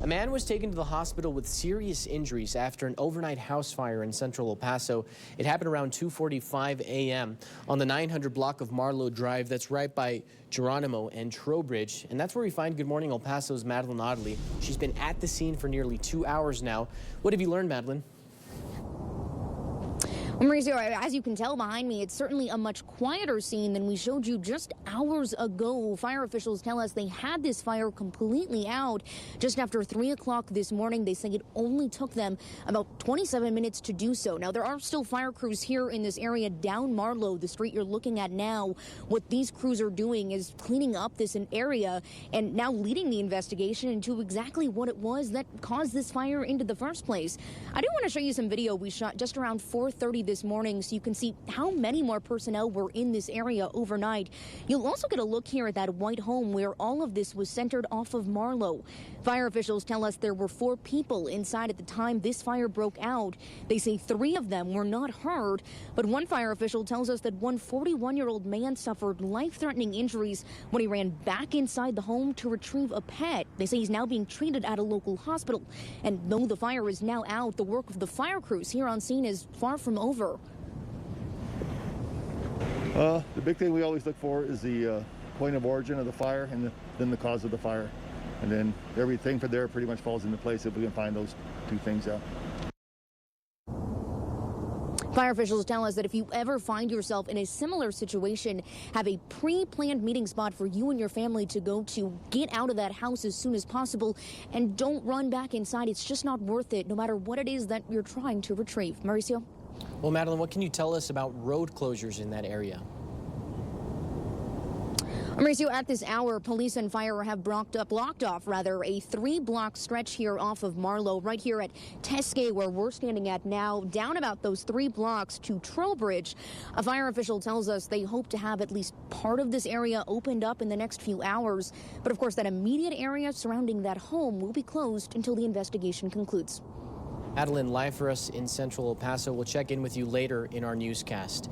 A man was taken to the hospital with serious injuries after an overnight house fire in central El Paso. It happened around 2:45 a.m. on the 900 block of Marlowe Drive. That's right by Geronimo and Trowbridge. And that's where we find Good Morning El Paso's Madeline Audley. She's been at the scene for nearly 2 hours now. What have you learned, Madeline? Well, Mauricio, as you can tell behind me, it's certainly a much quieter scene than we showed you just hours ago. Fire officials tell us they had this fire completely out just after 3 o'clock this morning. They say it only took them about 27 minutes to do so. Now, there are still fire crews here in this area down Marlowe, the street you're looking at now. What these crews are doing is cleaning up this area and now leading the investigation into exactly what it was that caused this fire into the first place. I do want to show you some video we shot just around 4:30 this morning so you can see how many more personnel were in this area overnight. You'll also get a look here at that white home where all of this was centered off of Marlowe. Fire officials tell us there were 4 people inside at the time this fire broke out. They say 3 of them were not hurt, but one fire official tells us that one 41-year-old man suffered life-threatening injuries when he ran back inside the home to retrieve a pet. They say he's now being treated at a local hospital. And though the fire is now out, the work of the fire crews here on scene is far from over. The big thing we always look for is the point of origin of the fire and then the cause of the fire. And then everything from there pretty much falls into place if we can find those 2 things out. Fire officials tell us that if you ever find yourself in a similar situation, have a pre-planned meeting spot for you and your family to go to. Get out of that house as soon as possible and don't run back inside. It's just not worth it, no matter what it is that you're trying to retrieve. Mauricio? Well, Madeline, what can you tell us about road closures in that area? Mauricio, at this hour, police and fire have blocked off a 3-block stretch here off of Marlowe, right here at Tesque, where we're standing at now, down about those 3 blocks to Trowbridge. A fire official tells us they hope to have at least part of this area opened up in the next few hours. But of course, that immediate area surrounding that home will be closed until the investigation concludes. Madeline, live for us in central El Paso. We'll check in with you later in our newscast.